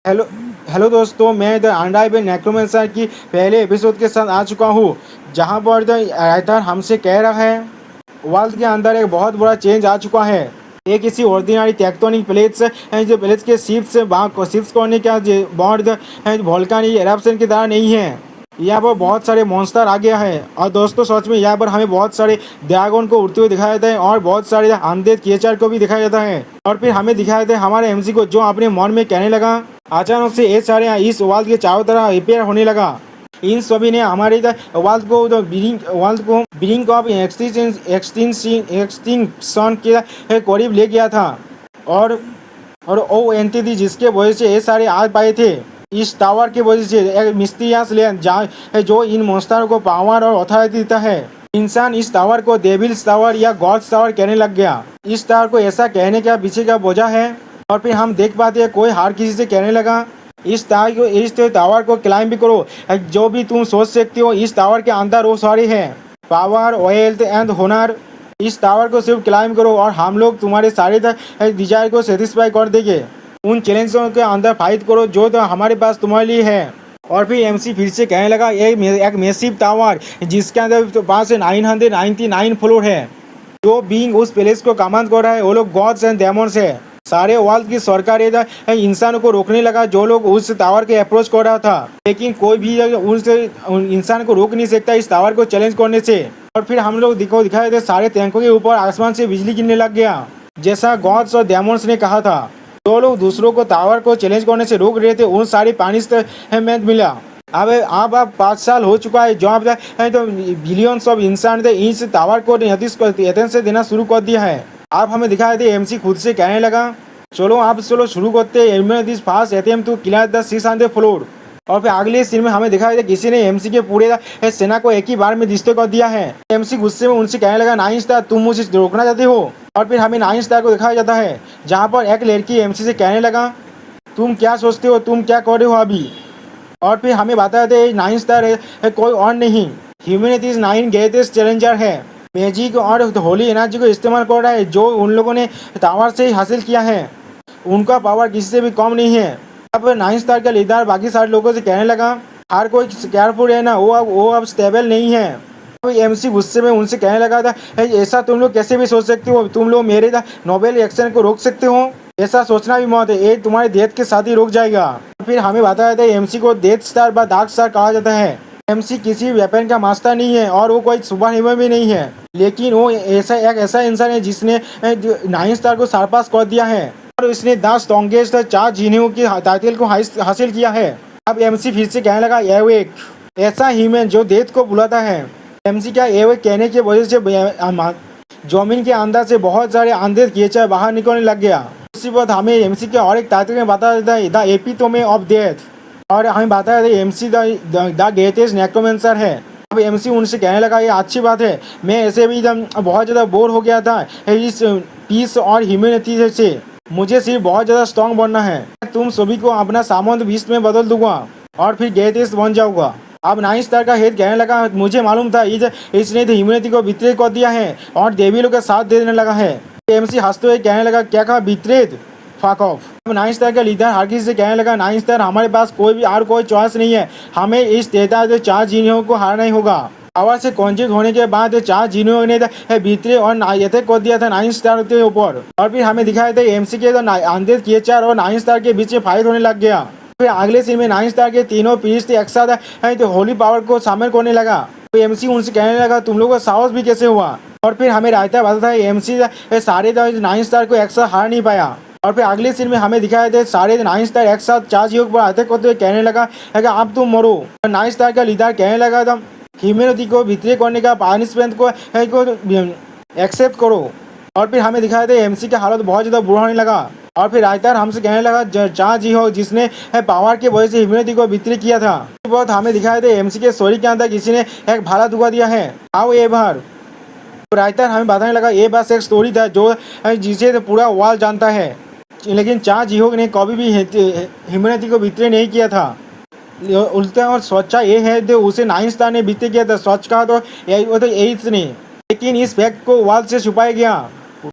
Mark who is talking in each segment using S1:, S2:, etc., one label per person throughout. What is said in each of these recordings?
S1: Hello hello दोस्तों, मैं the अनडाइबल necromancer की पहले एपिसोड के साथ आ चुका हूँ, जहाँ पर द राइटर हमसे कह रहा है वर्ल्ड के अंदर एक बहुत बड़ा चेंज आ चुका है। ये किसी ऑर्डिनरी टेक्टोनिक प्लेट्स है जो प्लेट्स के शिफ्ट करने का बॉन्ड वोल्केनिक एरप्शन की तरह नहीं है। यहाँ पर बहुत सारे मॉन्स्टर आ गया है और दोस्तों सच में यहाँ पर हमें बहुत सारे ड्रैगन को उड़ते हुए दिखाया जाता है और बहुत सारे अनडेड क्रिएचर को भी दिखाया जाता है। और फिर हमें दिखाया जाता है हमारे एमसी को जो अपने मन में कहने लगा। अचानक से ये सारे इस वर्ल्ड के चारों तरफ रिपेयर होने लगा। इन सभी ने हमारे वर्ल्ड को ब्रिंक ऑफ एक्सटिंक्शन के करीब ले गया था। और ओ एंटिटी जिसके वजह से ये सारे आ पाए थे, इस टावर की वजह से एक मिस्टीरियस लैंड जहाँ जो इन मॉन्स्टर को पावर और अथॉरिटी देता है। इंसान इस टावर को डेविल्स टावर या गॉड्स टावर कहने लग गया। इस टावर को ऐसा कहने का पीछे का वजह है। और फिर हम देख पाते हैं कोई हर किसी से कहने लगा इस टावर को क्लाइंब भी करो, जो भी तुम सोच सकते हो इस टावर के अंदर वो सारे है पावर वेल्थ एंड होनर। इस टावर को सिर्फ क्लाइंब करो और हम लोग तुम्हारे सारे डिजायर को सेटिस्फाई कर देंगे। उन चैलेंजों के अंदर फाइट करो जो तो हमारे पास तुम्हारे लिए है। और फिर एमसी फिर से कहने लगा एक मैसिव टावर जिसके अंदर तो पास 999 फ्लोर है। जो बीइंग उस प्लेस को कमांड कर रहा है वो लोग गॉड्स एंड डेमोन्स है। सारे वर्ल्ड की सरकार इंसानों को रोकने लगा जो लोग उस टावर के अप्रोच कर रहा था, लेकिन कोई भी उस इंसान को रोक नहीं सकता इस टावर को चैलेंज करने से। और फिर हम लोग दिखाए थे सारे टैंकों के ऊपर आसमान से बिजली गिरने लग गया, जैसा गॉड्स और डेमोन्स ने कहा था। जो लोग दूसरों को टावर को चैलेंज करने से रोक रहे थे उन सारी पानिशमेंट मिला। अब 5 साल हो चुका है जो अब तो बिलियंस ऑफ इंसान थे इस टावर को अटेंशन देना शुरू कर दिया है। आप हमें दिखाए थे एमसी खुद से कहने लगा चलो शुरू करते हैं fast attempt to clear the 600 floor. और फिर अगले सीन में हमें दिखाया था किसी ने एमसी के पूरे सेना को एक ही बार में डिस्ट्रॉय कर दिया है। एमसी गुस्से में उनसे कहने लगा 9 स्टार तुम मुझे रोकना चाहते हो। और फिर हमें 9 स्टार को दिखाया जाता है जहाँ पर एक लड़की एमसी से कहने लगा तुम क्या सोचते हो, तुम क्या कर रहे हो अभी। और फिर हमें बताया था 9 स्टार है कोई और नहीं, ह्यूमैनिटी 9 ग्रेटेस्ट चैलेंजर है। मैजिक और होली एनर्जी को इस्तेमाल कर रहा है जो उन लोगों ने टावर से ही हासिल किया है। उनका पावर किसी से भी कम नहीं है। अब 9 स्टार का लीडर बाकी सारे लोगों से कहने लगा हर कोई केयरफुल है ना, वो अब स्टेबल नहीं है। अब एमसी गुस्से में उनसे कहने लगा था ऐसा तुम लोग कैसे भी सोच सकते हो, तुम लोग मेरे नोबेल एक्शन को रोक सकते हो, ऐसा सोचना भी मौत है, ये तुम्हारे डेथ के साथ ही रुक जाएगा। फिर हमें बताया था एमसी को डेथ स्टार व डार्क स्टार कहा जाता है। एमसी किसी वेपन का मास्टर नहीं है और वो कोई सुपर हीरो भी नहीं है, लेकिन वो ऐसा इंसान है जिसने 9 स्टार को सरपास कर दिया है और उसने 10 स्ट्रॉन्गेस्ट 4 जीनियों की टाइटल को हासिल किया है। अब एमसी फिर से कहने लगा एवेक ऐसा ह्यूमन जो डेथ को बुलाता है। एमसी क्या एवेक कहने की वजह से जमीन के अंदर से बहुत सारे अंधेर क्रिएचर बाहर निकलने लग गया। उसी वक्त हमें एमसी के और एक टाइटल में बता देता है द एपिटोमे ऑफ डेथ, और हमें बताया था एमसी द ग्रेटेस्ट नेक्रोमेंसर है। अब एमसी उनसे कहने लगा ये अच्छी बात है, मैं ऐसे भी बहुत ज़्यादा बोर हो गया था इस पीस और ह्यूमैनिटी से, मुझे सिर्फ बहुत ज़्यादा स्ट्रॉन्ग बनना है। तुम सभी को अपना सामंत बीस्ट में बदल दूंगा और फिर ग्रेटेस्ट बन जाऊंगा। अब 9 स्टार का हेड कहने लगा मुझे मालूम था इसने तो ह्यूमैनिटी को बित्रे कर दिया है और देविलों का साथ देने लगा है। एमसी हंसते हुए कहने लगा क्या कहा बित्रेद, फक ऑफ। अब 9 स्टार का लीडर हर किसी से कहने लगा 9 स्टार हमारे पास कोई चॉइस नहीं है, हमें इस 4 जीनियों को हारना ही होगा। आवाज से कॉन्जेक्ट होने के बाद 4 जीनियों ने भीतरे और अटैक कर दिया था 9 स्टार के ऊपर। और फिर हमें दिखाया था एमसी के अंधेर क्रिएचर और 9 स्टार के बीच में फाइट होने लग गया। फिर अगले सीन में 9 स्टार के तीनों प्रीस्ट एक साथ होली पावर को शामिल करने लगा। तो एमसी उनसे कहने लगा तुम लोगों का साहस भी कैसे हुआ। और फिर हमें रायता बताता है एमसी सारे 9 स्टार को एक साथ हार नहीं पाया। और फिर अगले सीन में हमें दिखाया था सारे 9 स्टार एक साथ 4 जीवों पर अटैक करते हुए कहने लगा अब तुम मरो। 9 स्टार का लीडर कहने लगा था ह्यूमैनिटी को वित्रे करने का पनिशमेंट को एक्सेप्ट करो। और फिर हमें दिखाया था एमसी का हालत बहुत ज़्यादा बुरा होने लगा। और फिर रायतार हमसे कहने लगा 4 जी हो जिसने पावर की वजह से ह्यूमैनिटी को वित्रे किया था। बहुत हमें दिखाया था एमसी के स्टोरी के अंदर किसी ने एक भाला दुआ दिया है, आओ ये बार। रायतार हमें बताने लगा ये बस एक स्टोरी था जो जिसे पूरा वर्ल्ड जानता है, लेकिन 4 जीहो ने कभी भी ह्यूमैनिटी को वित्रे नहीं किया था। उल्टा और सच्चा ये है जो उसे 9 स्टार ने वित्रे किया था, सच कहा तो यही ने, लेकिन इस फैक्ट को वर्ल्ड से छुपाया गया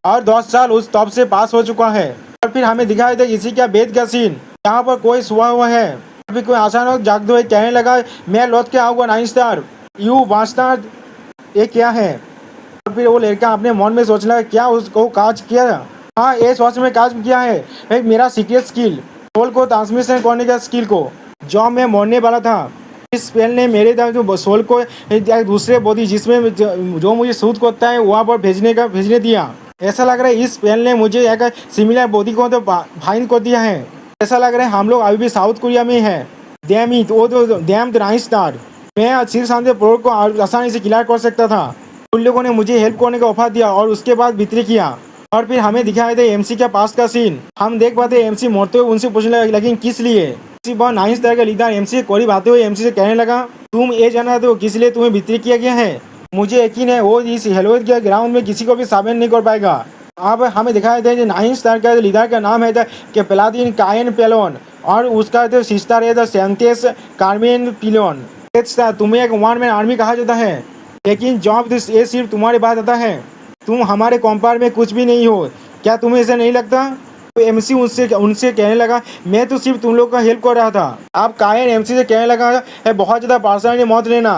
S1: और 10 साल उस तब से पास हो चुका है। और फिर हमें दिखाया था इसी का बेद का सीन यहाँ पर कोई सोया हुआ है। अभी कोई अचानक जागते हुए कहने लगा, मैं लौट के आऊँगा 9 स्टार, यू बास्टार्ड, ये क्या है। और फिर वो लड़का अपने मन में सोचने लगा क्या उसको काज किया। हाँ, ये सोच में काज किया है एक मेरा सीक्रेट स्किल, सोल को ट्रांसमिशन करने का स्किल को, जो मैं मरने वाला था। इस स्पेल ने मेरे जो सोल को एक दूसरे बॉडी जिसमें जो मुझे सूट करता है वहाँ पर भेजने दिया। ऐसा लग रहा है इस स्पेल ने मुझे एक सिमिलर बॉडी को तो फाइंड कर दिया है। ऐसा लग रहा है हम लोग अभी भी साउथ कोरिया में है। डैम इट, वो तो डैम द नाइस स्टार, मैं शीर्ष प्रोड को आसानी से क्लियर कर सकता था। उन लोगों ने मुझे हेल्प करने का ऑफर दिया और उसके बाद बिक्री किया। और फिर हमें दिखाया था एमसी के पास का सीन। हम देख पाते एमसी मरते हुए उनसे पूछने लगा लेकिन किस लिए। एमसी बहुत नाइस तरह का लीडर एमसी के करीब आते हुए एमसी से कहने लगा, तुम ये जानना तो किस लिए तुम्हें बिक्री किया गया है। मुझे यकीन है वो इस हेलोइड के ग्राउंड में किसी को भी साबित नहीं कर पाएगा। अब हमें दिखाया था 9 स्टार का लीडर का नाम है कि प्लादिन कायन पेलोन और उसका जो सिस्टर है सेंटेस कार्मेन पिलोन। तुम्हें एक वन मैन आर्मी कहा जाता है, लेकिन जॉब ये सिर्फ तुम्हारे पास आता है। तुम हमारे कंपेयर में कुछ भी नहीं हो, क्या तुम्हें ऐसा नहीं लगता। तो एमसी उनसे कहने लगा, मैं तो सिर्फ तुम लोग का हेल्प कर रहा था। अब कायन एमसी से कहने लगा, बहुत ज़्यादा पर्सनली मत लेना,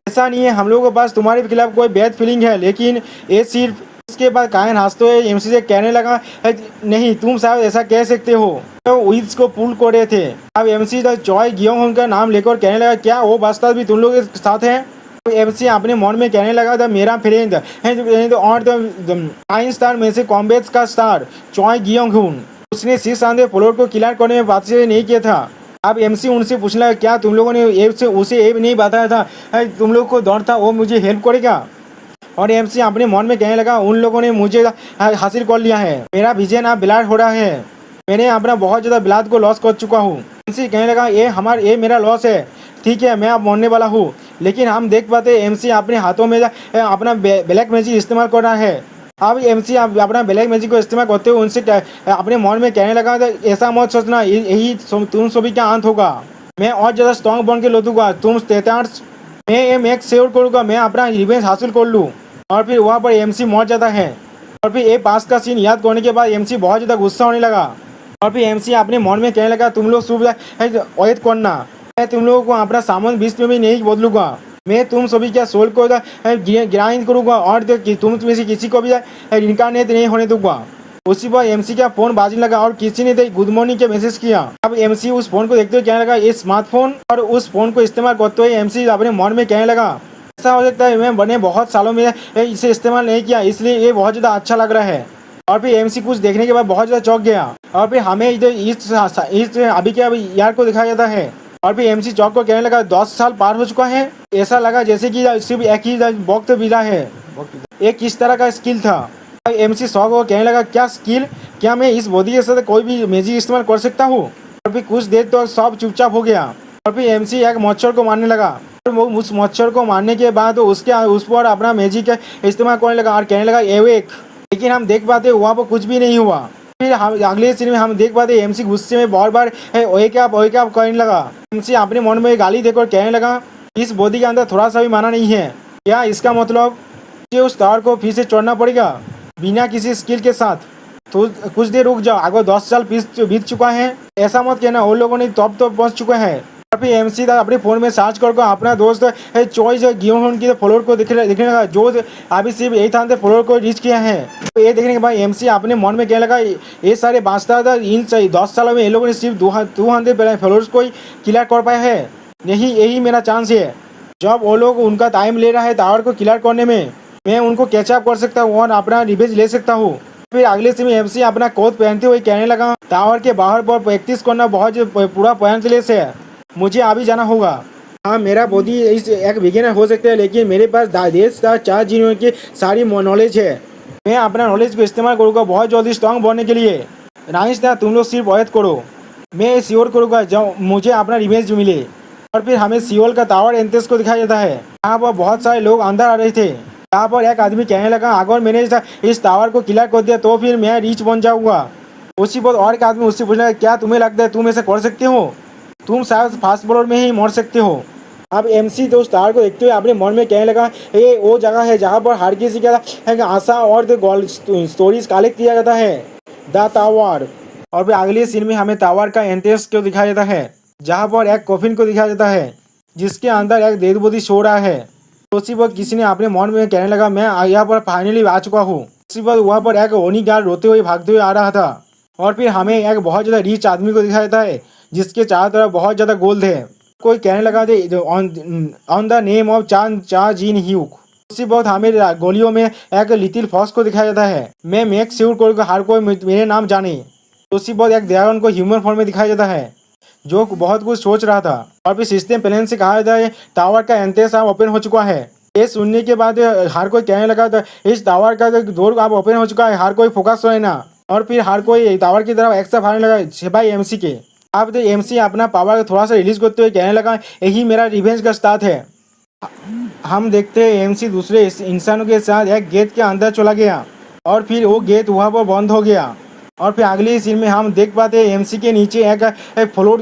S1: ऐसा नहीं है हम लोगों के पास तुम्हारे खिलाफ कोई बैड फीलिंग है, लेकिन ये सिर्फ। उसके बाद कायन हंसते हुए एमसी से कहने लगा, नहीं तुम शायद ऐसा कह सकते हो। तो विल्स को पुल कर रहे थे। अब एमसी चॉय गियोंग का नाम लेकर कहने लगा, क्या वो वास्तव भी तुम लोग के साथ है। एमसी अपने मन में कहने लगा था मेरा फ्रेंड है और 9 स्टार में से कॉम्बैट का स्टार चॉय गियोंग हूँ। उसने 6 शानदार फ्लोर को क्लियर करने में बात से नहीं किया था। अब एमसी उनसे पूछने लगा, क्या तुम लोगों ने उसे ये नहीं बताया था तुम लोग को डर था वो मुझे हेल्प करेगा। और एमसी अपने मन में कहने लगा, उन लोगों ने मुझे हासिल कर लिया है, मेरा विजन अब ब्लाड हो रहा है, मैंने अपना बहुत ज़्यादा ब्लाड को लॉस कर चुका हूँ। एमसी कहने लगा, ये मेरा लॉस है, ठीक है मैं अब मरने वाला हूँ। लेकिन हम देख पाते एमसी अपने हाथों में अपना ब्लैक मैजिक इस्तेमाल कर रहा है। अब एमसी अपना ब्लैक मैजिक को इस्तेमाल करते हुए उनसे अपने मन में कहने लगा, ऐसा मत सोचना, यही तुम सभी का अंत होगा, मैं और ज़्यादा स्ट्रॉन्ग बन के लौटूंगा, तुम स्टेटार्स मैं ये मेक श्योर करूँगा मैं अपना रिवेंज हासिल कर लूँ। और फिर वहाँ पर एमसी मर जाता है। और फिर ये पास का सीन याद करने के बाद एमसी बहुत ज़्यादा गुस्सा होने लगा। और फिर एमसी अपने मन में कहने लगा, तुम लोग सुबह वेट करना, मैं तुम लोगों को अपना सामान बीच में भी नहीं बदलूंगा, मैं तुम सभी के सोल को ग्राइंड करूँगा और तुम में से किसी को भी इनकारनेट नहीं होने दूंगा। उसी पर एमसी का फोन बाजने लगा और किसी ने गुड मॉर्निंग के मैसेज किया। अब एमसी उस फोन को देखते हुए कहने लगा, ये स्मार्टफोन, और उस फोन को इस्तेमाल करते हुए एमसी अपने मन में कहने लगा, ऐसा हो सकता है मैं बने बहुत सालों में इसे इस्तेमाल नहीं किया, इसलिए ये बहुत ज़्यादा अच्छा लग रहा है। और फिर एमसी कुछ देखने के बाद बहुत ज़्यादा चौंक गया। और फिर हमें इधर इस अभी के अभी यार को दिखाया जाता है। और फिर एमसी चौक को कहने लगा, 10 साल पार हो चुका है, ऐसा लगा जैसे कि सिर्फ एक ही वक्त मिला है। एक किस तरह का स्किल था। एमसी शौक को कहने लगा, क्या स्किल, क्या मैं इस बॉडी के साथ कोई भी मैजिक इस्तेमाल कर सकता हूँ। और फिर कुछ देर तो सब चुपचाप हो गया। और फिर एमसी एक मच्छर को मारने लगा। उस मच्छर को मारने के बाद उस पर अपना मैजिक इस्तेमाल करने लगा और कहने लगा एवेक। लेकिन हम देख पाते वहाँ पर कुछ भी नहीं हुआ। फिर हम अगले सीन में हम देख पाते एमसी गुस्से में बार बार वेक अप करने लगा। एमसी अपने मन में गाली देकर कहने लगा, इस बॉडी के अंदर थोड़ा सा भी माना नहीं है क्या, इसका मतलब मुझे उस टावर को फिर से चढ़ना पड़ेगा बिना किसी स्किल के साथ। तो कुछ देर रुक जाओ, अगर 10 साल बीत चुका है, ऐसा मत कहना, उन लोगों ने तब तो पहुँच चुका है। और फिर एमसी अपने फ़ोन में सर्च कर अपना दोस्त चॉइस गियोन की फ्लोर को देखने लगा, जो अभी सिर्फ 800 फ्लोर को रीच किया है। तो ये देखने के बाद एमसी अपने मन में कहने लगा, ये सारे बादशाह था इन 10 सालों में ये लोगों ने सिर्फ 200 फ्लोर्स को ही क्लियर कर पाया है, यही मेरा चांस है। जब वो लोग उनका टाइम ले रहा है टावर को क्लियर करने में, मैं उनको कैचअप कर सकता हूँ और अपना रिवेंज ले सकता हूँ। फिर अगले समय एमसी अपना कोट पहनते हुए कहने लगा, टावर के बाहर पर प्रैक्टिस करना बहुत पूरा पॉइंटलेस है, मुझे अभी जाना होगा। हाँ, मेरा बॉडी इस एक बिगिनर हो सकता है, लेकिन मेरे पास देश का 4 जीनों की सारी नॉलेज है, मैं अपना नॉलेज को इस्तेमाल करूँगा बहुत जल्दी स्ट्रॉन्ग बनने के लिए। नाइस ना, तुम लोग सिर्फ वेट करो, मैं श्योर करूँगा जब मुझे अपना रिवेंज मिले। और फिर हमें सियोल का टावर एंट्रेंस को दिखाया जाता है। यहाँ पर बहुत सारे लोग अंदर आ रहे थे। यहाँ पर एक आदमी कहने लगा, अगर मैंने इस टावर को क्लियर कर दिया तो फिर मैं रीच बन जाऊँगा। उसी पर और एक आदमी उससे पूछने लगा, क्या तुम्हें लगता है तुम ऐसा कर सकते हो, तुम शायद फास्ट फ्लोर में ही मर सकते हो। अब एमसी तो उस टावर को देखते हुए अपने मन में कहने लगा, ये वो जगह है जहाँ पर हर किसी का आशा और स्टोरीज कलेक्ट किया जाता है, द टावर। और फिर अगले सीन में हमें टावर का एंट्रेंस को दिखाया जाता है, जहाँ पर एक कॉफिन को दिखाया जाता है जिसके अंदर एक डेड बॉडी सो रहा है। तो उसी वक्त किसी ने अपने मन में कहने लगा मैं यहाँ पर फाइनली आ चुका हूँ। उसी वक्त वहाँ पर एक ओनी गार्ड रोते हुए भागते हुए आ रहा था। और फिर हमें एक बहुत ज़्यादा रिच आदमी को दिखाया जाता है जिसके चारों तरफ बहुत ज़्यादा गोल्ड है। कोई कहने लगा था ऑन द नेम ऑफ चान चा जिन ह्यूक। उसी वक्त हमें गोलियों में एक लिटिल फॉक्स को दिखाया जाता है। मैं मेक श्योर करूँगा हर कोई मेरे नाम जाने। उसी वक्त एक ड्रैगन को ह्यूमन फॉर्म में दिखाया जाता है जो बहुत कुछ सोच रहा था। और फिर सिस्टम प्लेन से कहा जाता है टावर का एंट्रेंस अब ओपन हो चुका है। ये सुनने के बाद हर कोई कहने लगा था इस टावर का डोर अब ओपन हो चुका है, हर कोई फोकस रहना। और फिर हर कोई टावर की तरफ एक्स्ट्रा फाड़ने लगा सिपाही एमसी के। अब तो एमसी अपना पावर थोड़ा सा रिलीज करते हुए कहने लगा यही मेरा रिवेंज का स्टार्ट है। हम देखते हैं एमसी दूसरे इंसानों के साथ एक गेट के अंदर चला गया और फिर वो गेट वहाँ पर बंद हो गया। और फिर अगली सीन में हम देख पाते हैं एमसी के नीचे एक फ्लोर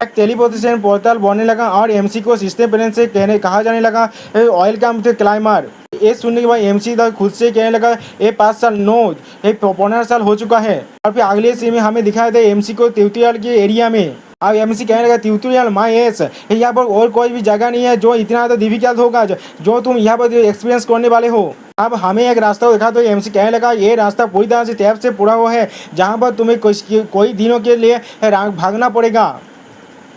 S1: एक टेलीपोर्टेशन पोर्टल बनने लगा और एमसी को सिस्टम प्लेन से कहा जाने लगा ऑयल का क्लाइमर। ये सुनने के बाद एमसी खुद से कहने लगा ये 5 साल नो ये 15 साल हो चुका है। और फिर अगले सीन में हमें दिखाया था एमसी को ट्यूटोरियल के एरिया में। अब एमसी कहने लगा ट्यूटोरियल माई एस यहाँ पर और कोई भी जगह नहीं है जो इतना ज़्यादा डिफिकल्ट होगा जो तुम यहाँ पर एक्सपीरियंस करने वाले हो। अब हमें एक रास्ता दिखा तो एमसी कहने लगा ये रास्ता पूरी तरह से टैप से पूरा हुआ है जहाँ पर तुम्हें कोई दिनों के लिए भागना पड़ेगा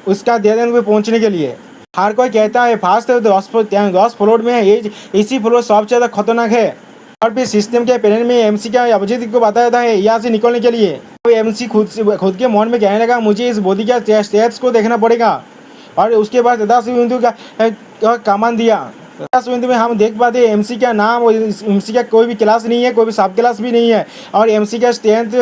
S1: उसका देहरादून में पहुँचने के लिए। हर कोई कहता है फास्ट है 10 फ्लोर में है, ये इसी फ्लोर सबसे ज़्यादा खतरनाक है। और फिर सिस्टम के प्लान में एमसी का ऑब्जेक्टिव को बताया जाता है यहाँ से निकलने के लिए। तो एमसी खुद के मन में कहने लगा मुझे इस बॉडी का स्टेट्स को देखना पड़ेगा। और उसके बाद 10 बिंदु का कमान दिया। 10 बिंदु में हम देख पाते हैं एमसी का नाम और एमसी का कोई भी क्लास नहीं है, कोई भी सब क्लास भी नहीं है। और एमसी का स्ट्रेंथ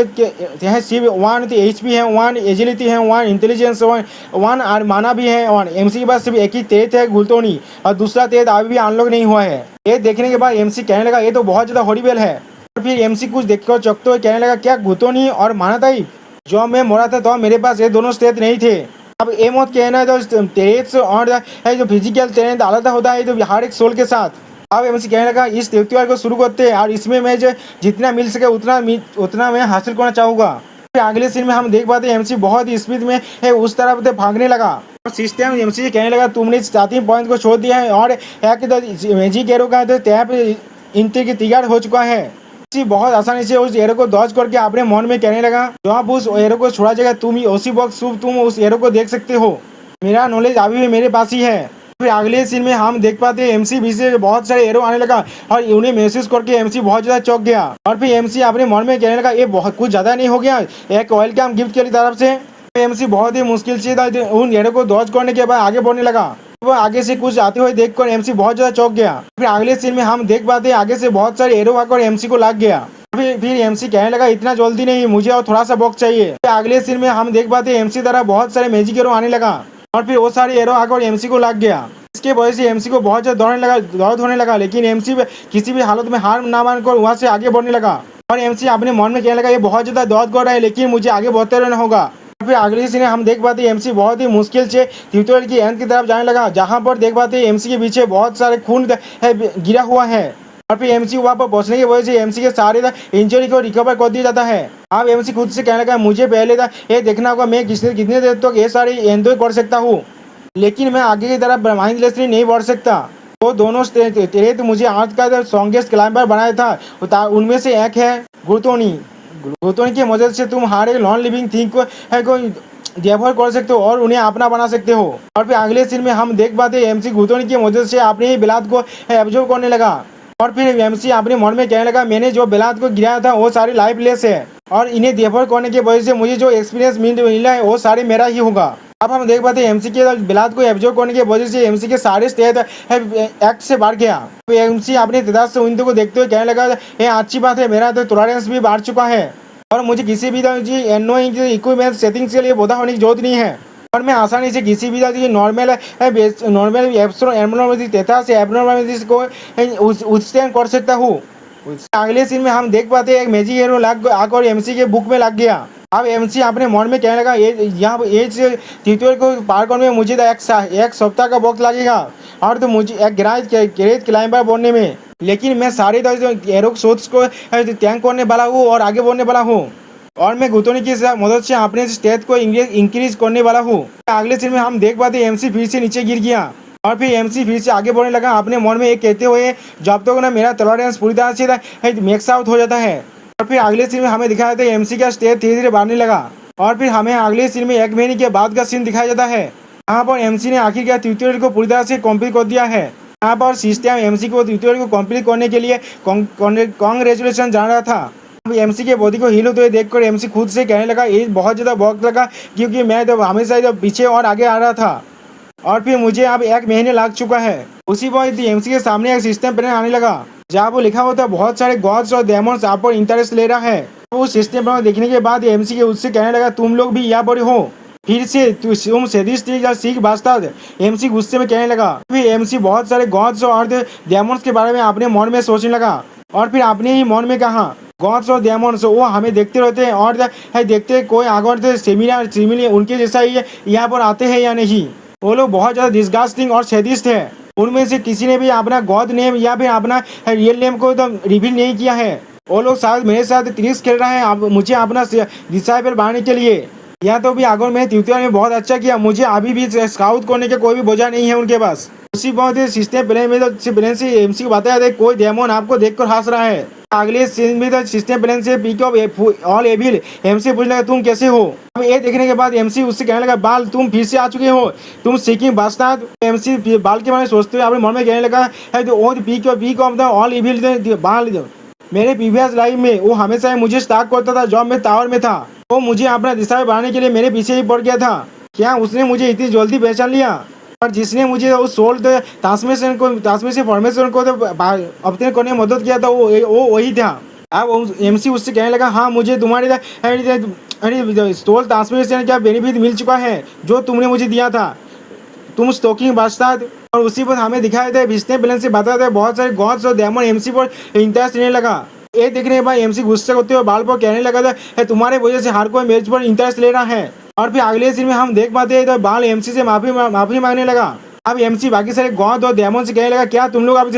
S1: है सिर्फ 1 HP है, 1 एजिलिटी है, 1 इंटेलिजेंस 1 और माना भी है 1। एमसी के पास सिर्फ एक ही तेज है गुलतोनी और दूसरा तेज अभी भी अनलॉक नहीं हुआ है। ये देखने के बाद एमसी कहने लगा ये तो बहुत ज़्यादा हॉरिबल है। और फिर एमसी कुछ देखकर चौंकते हुए कहने लगा क्या गुलतोनी और माना ताई जो मैं मरा था तो मेरे पास ये दोनों स्टेज नहीं थे। अब ये मत कहना है तो टेरेस और जो फिजिकल टैलेंट अलग होता है तो हर एक सोल के साथ। अब एमसी कहने लगा इस त्योहार को शुरू करते हैं और इसमें मैं जो जितना मिल सके उतना मैं हासिल करना चाहूँगा। फिर अगले सीन में हम देख पाते हैं एमसी बहुत ही स्पीड में उस तरफ से भागने लगा। और सिस्टम एमसी से कहने लगा तुमने स्टार्टिंग पॉइंट को छोड़ दिया है और एक मैजिक एरो का टैप इंटर की तैयार हो चुका है। बहुत आसानी से उस एरो को डॉज करके अपने मन में कहने लगा जो आप उस एरो को छोड़ा जाएगा तुम ही उसी वक्त तुम उस एरो को देख सकते हो। मेरा नॉलेज अभी भी मेरे पास ही है। फिर अगले सीन में हम देख पाते हैं एमसी भी से बहुत सारे एरो आने लगा और उन्हें महसूस करके एमसी बहुत ज़्यादा चौंक गया। और फिर एमसी अपने मन में कहने लगा ये बहुत कुछ ज़्यादा नहीं हो गया एक ऑयल का गिफ्ट की तरफ से। एमसी बहुत ही मुश्किल से उन एरो को डॉज करने के बाद आगे बढ़ने लगा। वो आगे से कुछ आते हुए देखकर एमसी बहुत ज़्यादा चौंक गया। फिर अगले सीन में हम देख पाते हैं आगे से बहुत सारे एरो आकर एमसी को लग गया। फिर एमसी कहने लगा इतना जल्दी नहीं मुझे और थोड़ा सा वक्त चाहिए। फिर अगले सीन में हम देख पाते हैं एमसी द्वारा बहुत सारे मैजिक एरो आने लगा और फिर वो सारे एरो आकर एमसी को लग गया। इसके वजह से एमसी को बहुत ज़्यादा दर्द होने लगा लेकिन एमसी किसी भी हालत में हार ना मानकर वहाँ से आगे बढ़ने लगा। और एमसी अपने मन में कहने लगा ये बहुत ज़्यादा दर्द कर रहा है लेकिन मुझे आगे बढ़ते रहना होगा। फिर अगले सीन हम देख पाते हैं एमसी बहुत ही मुश्किल से ट्यूटोरियल की एंड की तरफ जाने लगा जहाँ पर देख पाते हैं एमसी के पीछे बहुत सारे खून गिरा हुआ है। और फिर एमसी वहाँ पर पहुँचने की वजह से एमसी के सारे इंजरी को रिकवर कर दिया जाता है। अब एमसी खुद से कहने लगा मुझे पहले ये देखना होगा मैं कितने देर तक ये सारी एंजॉय कर सकता हूँ लेकिन मैं आगे की तरफ माइंडलेसली नहीं बढ़ सकता। तो दोनों तेरे तो मुझे आज का स्ट्रॉन्गेस्ट क्लाइंबर बनाया था उनमें से एक है गुलतोनी की मदद से तुम हर एक नॉन लिविंग थिंग को डेवलप कर सकते हो और उन्हें अपना बना सकते हो। और फिर अगले सीन में हम देख पाते हैं एमसी गुलतोनी की मदद से अपने ही बिलात को एब्जॉर्ब करने लगा। और फिर एमसी अपने मन में कहने लगा मैंने जो बिलात को गिराया था वो सारे लाइफलेस है और इन्हें डेवलप करने की वजह से मुझे जो एक्सपीरियंस मिला है वो सारे मेरा ही होगा। अब हम देख पाते हैं एमसी के बिलात को एब्जॉर्ब करने की वजह से एमसी के सारे स्टेट एक्ट से बढ़ गया। एमसी अपने तेजाब से उन को देखते हुए कहने लगा ये अच्छी बात है मेरा तो टॉलरेंस भी बढ़ चुका है और मुझे किसी भी एनोइंग इक्विपमेंट सेटिंग के लिए बोधा होने की जरूरत नहीं है और मैं आसानी से किसी भी नॉर्मल एबनॉर्मलिटी तेता से एबनॉर्मलिटीज को उत्स्टैंड कर सकता हूँ। अगले सीन में हम देख पाते हैं एक मैजिक हीरो आकर एमसी के बुक में लग गया। अब एमसी अपने मन में कहने लगा ये ट्यूटोरियल को पार करने में मुझे एक सप्ताह का वक्त लगेगा और तो मुझे एक ग्रेट क्लाइंबर बनने में लेकिन मैं सारे एरो सोर्स को टैंक करने वाला हूँ और आगे बढ़ने वाला हूँ। और मैं घुटने की मदद से अपने स्टेट को इंक्रीज करने वाला हूँ। अगले सीन में हम देख पाते एमसी फिर से नीचे गिर गया और फिर एमसी फिर से आगे बढ़ने लगा अपने मन में एक कहते हुए जब तक ना मेरा टॉलरेंस पूरी तरह से मैक्स आउट हो जाता है। और फिर अगले सीन में हमें दिखाया जाता है एमसी का स्टेट धीरे धीरे बढ़ने लगा और फिर हमें अगले सीन में 1 महीने के बाद का सीन दिखाया जाता है। यहाँ पर एमसी ने आखिरकार ट्यूटोरियल को पूरी तरह से कंप्लीट कर दिया है। यहाँ पर सिस्टम एमसी को ट्यूटोरियल को कंप्लीट करने के लिए कांग्रेचुलेशन जान रहा था। एमसी के बॉडी को हील होते हुए देखकर एमसी खुद से कहने लगा ये बहुत ज़्यादा वक्त लगा क्योंकि मैं तो हमेशा जब पीछे और आगे आ रहा था और फिर मुझे अब 1 महीने लग चुका है। उसी वक्त एमसी के सामने एक सिस्टम प्लान आने लगा जहाँ वो लिखा होता है बहुत सारे गॉड्स और डेमॉन्स आप पर इंटरेस्ट ले रहा है। वो सिस्टम प्लान देखने के बाद एमसी के उससे कहने लगा तुम लोग भी यहाँ पर हो फिर से तुम सीख बास्ताद। एमसी गुस्से में कहने लगा। फिर एमसी बहुत सारे गॉड्स और डेमॉन्स के बारे में अपने मन में सोचने लगा और फिर अपने ही मन में कहा गॉड्स और डेमॉन्स वो हमें देखते रहते हैं और देखते कोई आगे सिमिलर उनके जैसा ही यहाँ पर आते हैं या नहीं। वो लोग बहुत ज़्यादा डिस्गस्टिंग और सैडिस्ट है। उनमें से किसी ने भी अपना गॉड नेम या फिर अपना रियल नेम को तो रिवील नहीं किया है। वो लोग शायद मेरे साथ ट्रिक्स खेल रहे हैं मुझे अपना डिसाइबल बनाने के लिए। या तो भी अगर मैं ट्यूटोरियल में बहुत अच्छा किया मुझे अभी भी स्काउट करने के कोई भी वजह नहीं है उनके पास। उसी बहुत सिस्टम प्लान में तो प्लान से एमसी को बताया था कोई डेमन आपको देखकर हंस रहा है। अगले सीन में तो सिस्टम प्लान से peak of all evil MC पूछने लगा तुम कैसे हो। अब ये देखने के बाद एमसी उससे कहने लगा बाल तुम फिर से आ चुके हो तुम सीकिंग बास्ताद। एमसी बाल के बारे में सोचते हुए अपने मन में कहने लगा peak of the all evil बाल मेरे प्रीवियस लाइफ में वो हमेशा मुझे स्टार्ट करता था जब मैं टावर में था। वो मुझे अपना दिशा बढ़ाने के लिए मेरे पीछे ही पड़ गया था। क्या उसने मुझे इतनी जल्दी पहचान लिया। और जिसने मुझे उस सोल ट्रांसमिशन फॉर्मेशन को ऑब्टेन करने में मदद किया था वो वही था। अब एमसी उससे कहने लगा हाँ मुझे तुम्हारी सोल ट्रांसमिशन का बेनिफिट मिल चुका है जो तुमने मुझे दिया था तुम स्टॉकिंग बास्ताद। और उसी पर हमें दिखाया था बिस्ने प्लान से बताते बहुत सारे गॉड्स और डेमन एमसी पर इंटरेस्ट लेने लगा। ये देखने के बाद एमसी गुस्सा करते हुए बाल पर कहने लगा था तुम्हारे वजह से हर कोई मैच पर इंटरेस्ट ले रहा है। और फिर अगले सीन में हम देख पाते हैं तो बाल एमसी से माफी मांगने लगा। अब एमसी बाकी सारे गॉड और डेमन से कहने लगा क्या तुम लोग अब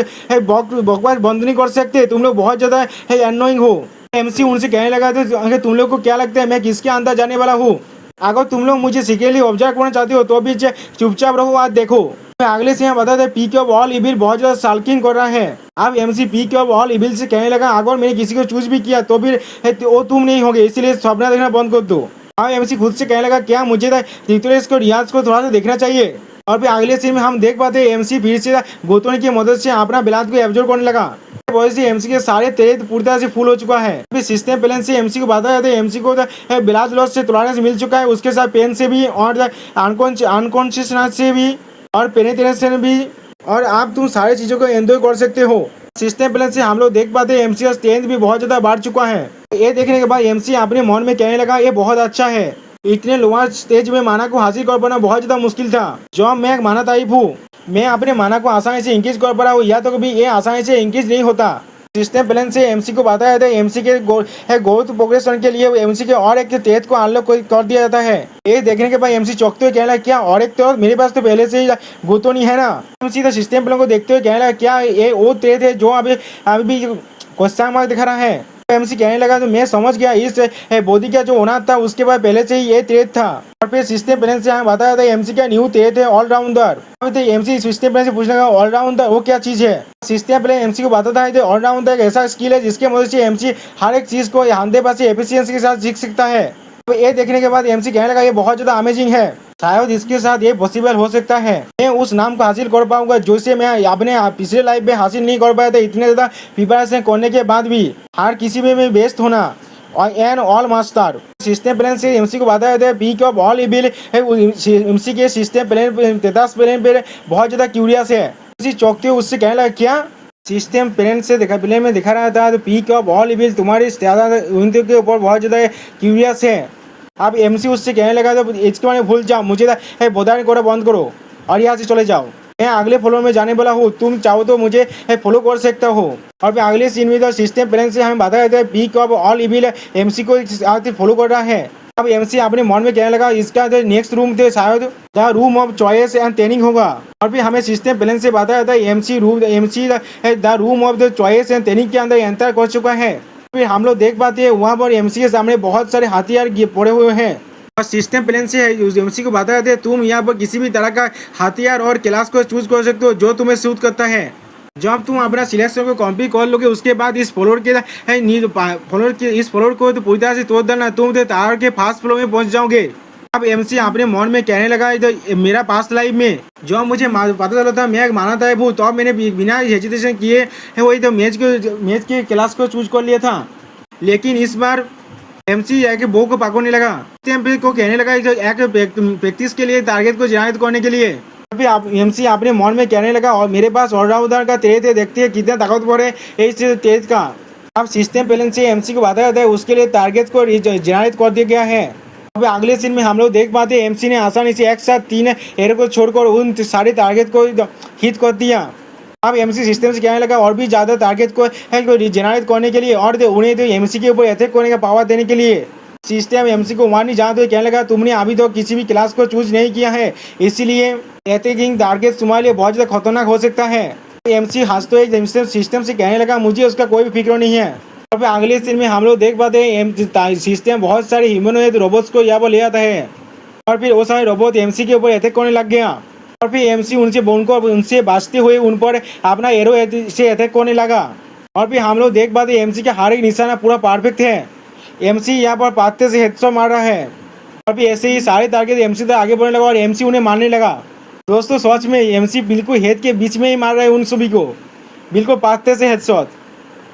S1: बकवास बंद नहीं कर सकते तुम लोग बहुत ज़्यादा अननोइंग हो। एमसी उनसे कहने लगा तो तुम लोग को क्या लगता है मैं किसके अंदर जाने वाला हूँ। अगर तुम लोग मुझे सीक्रेटली ऑब्जर्व करना चाहते हो तो भी चुपचाप रहो आज देखो। अगले से यहाँ बताते पीक ऑफ ऑल इविल बहुत ज्यादा साल्किंग कर रहा है। अब MC peak of all evil से कहने लगा अगर मैंने किसी को चूज भी किया तो फिर वो तुम नहीं होगे इसलिए सपना देखना बंद कर दो। अब एमसी खुद से कहने लगा क्या मुझे को रियाज को थोड़ा सा देखना चाहिए। और फिर अगले सीन में हम देख पाते हैं एमसी फिर से गोतोनी की मदद से अपना बिलात को एब्जॉर्ब करने लगा। वजह से एमसी के सारे तेज पूरी तरह से फुल हो चुका है। फिर सिस्टम प्लान से एमसी को बताया जाता है एमसी को बिलात लॉस से टॉलरेंस मिल चुका है उसके साथ पेन से भी और अनकॉन्शियसनेस से भी और पेनिट्रेशन भी और आप तुम सारी चीज़ों को एंजॉय कर सकते हो। सिस्टम प्लान से हम लोग देख पाते हैं एमसी का स्ट्रेंथ भी बहुत ज़्यादा बढ़ चुका है। ये देखने के बाद एमसी अपने मन में कहने लगा ये बहुत अच्छा है। इतने लोअर स्टेज में माना को हासिल कर पाना बहुत ज़्यादा मुश्किल था। जो मैं एक माना टाइप हूँ मैं अपने माना को आसानी से इंक्रीज कर पा रहा हूँ या तो कभी ये आसानी से इंक्रीज नहीं होता। सिस्टम प्लान से एमसी को बताया जाता है एमसी के ग्रोथ प्रोग्रेशन के लिए एमसी के और एक तेज को अनलॉक कर दिया जाता है। ये देखने के बाद एमसी चौंकते हुए कहना क्या और एक तो मेरे पास तो पहले से ही गुतो नहीं है ना। एमसी तो सिस्टम प्लान को देखते हुए कहना क्या ये वो तेज है जो अभी भी क्वेश्चन मार्क दिखा रहा है। एमसी कहने लगा तो मैं समझ गया इस बॉडी का जो ओनर था उसके बाद पहले से ही ये तेज था। और फिर सिस्टम प्लान से बताया था एमसी का न्यू तेज है ऑलराउंडर। तो एमसी सिस्टम प्लान से पूछने लगा ऑलराउंडर वो क्या चीज़ है। सिस्टम प्लान एमसी को बताता है ऑलराउंडर एक ऐसा स्किल है जिसके मदद से एमसी हर एक चीज़ को हांदेबाजी एफिशिएंसी के साथ सीख सकता है। तो ये देखने के बाद एमसी कहने लगा ये बहुत ज़्यादा अमेजिंग है शायद इसके साथ ये पॉसिबल हो सकता है। मैं उस नाम को हासिल कर पाऊंगा जो से मैं अपने पिछले लाइफ में हासिल नहीं कर पाया था। इतने ज़्यादा प्रिपरेशन करने के बाद भी हर किसी में मैं बेस्ट होना और an all master. System plan से एमसी को बताया जाता है peak of all evil MC के सिस्टम प्लान 33 प्लान पर बहुत ज़्यादा क्यूरियस है। उसी चौंकते हुए उससे कहने लगा क्या सिस्टम प्लान से प्लेन में दिखा रहा था तो पीक ऑफ ऑल इविल तुम्हारी ज़्यादा उनके ऊपर बहुत ज़्यादा क्यूरियस है। अब एमसी उससे कहने लगा तो इसके बारे में भूल जाओ मुझे बोधान करो बंद करो और यहाँ से चले जाओ। मैं अगले फ्लोर में जाने वाला हूँ तुम चाहो तो मुझे फॉलो कर सकते हो। और फिर अगले सीन में तो सिस्टम प्लान से हमें बताया जाता है peak of all evil MC को फॉलो कर रहा है। अब एमसी अपने मन में कहने लगा इसका नेक्स्ट रूम थे शायद the room of choice and training होगा। और फिर हमें सिस्टम प्लान से बताया जाता है MC the room of the choice and training के अंदर एंटर कर चुका है। फिर हम लोग देख पाते हैं वहाँ पर एमसी के सामने बहुत सारे हथियार पड़े हुए हैं और सिस्टम प्लान से एमसी को बताते हैं तुम यहाँ पर किसी भी तरह का हथियार और क्लास को चूज कर सकते हो जो तुम्हें सूट करता है। जब तुम अपना सिलेक्शन को कंप्लीट कर लोगे उसके बाद इस फ्लोर के इस फ्लोर को तो पूरी तरह से तोड़ देना, तुम तो टावर के फर्स्ट फ्लोर में पहुंच जाओगे। अब एमसी अपने मन में कहने लगा तो मेरा पास्ट लाइफ में जो मुझे पता चला था मैं माना था वो तो मैंने बिना हेजिटेशन किए वही तो मैच के क्लास को चूज कर लिया था। लेकिन इस बार एमसी एक बो को पकड़ने लगा को कहने लगा एक प्रैक्टिस के लिए टारगेट को जनरेट करने के लिए। फिर एमसी अपने मन में कहने लगा और मेरे पास ऑलराउंडर का तेज है, देखते हैं कितना ताकतवर है इस तेज का। अब सिस्टम प्लान से एमसी को बताया जाता है उसके लिए टारगेट को जनरेट कर दिया गया है। अब अगले सीन में हम लोग देख पाते हैं एमसी ने आसानी से एक साथ 3 एरो को छोड़कर उन सारे टारगेट को हिट कर दिया। अब एमसी सिस्टम से कहने लगा और भी ज़्यादा टारगेट को जनरेट करने के लिए और उन्हें तो एमसी के ऊपर अटैक करने का पावर देने के लिए। सिस्टम एमसी को वहाँ नहीं जाते हुए कहने लगा तुमने अभी तो किसी भी क्लास को चूज नहीं किया है, इसीलिए अटैकिंग टारगेट तुम्हारे लिए बहुत ज़्यादा खतरनाक हो सकता है। एमसी हंसते हुए सिस्टम से कहने लगा मुझे उसका कोई भी फिक्र नहीं है। और फिर अगले सीन में हम लोग देख पाते हैं सिस्टम बहुत सारे ह्यूमनॉइड रोबोट्स को यहाँ पर ले आता है और फिर वो सारे रोबोट एमसी के ऊपर अटैक करने लग गया और फिर एमसी उनसे बचते हुए उन पर अपना एरो से अटैक करने लगा। और फिर हम लोग देख पाते हैं एमसी का हर एक निशाना पूरा परफेक्ट है। एमसी यहाँ पर पाते से हेडशॉट मार रहा है और फिर ऐसे ही सारे टारगेट एमसी तक आगे बढ़ने लगा और एमसी उन्हें मारने लगा। दोस्तों सच में एमसी बिल्कुल हेड के बीच में ही मार रहा है उन सभी को, बिल्कुल पाते से हेडशॉट।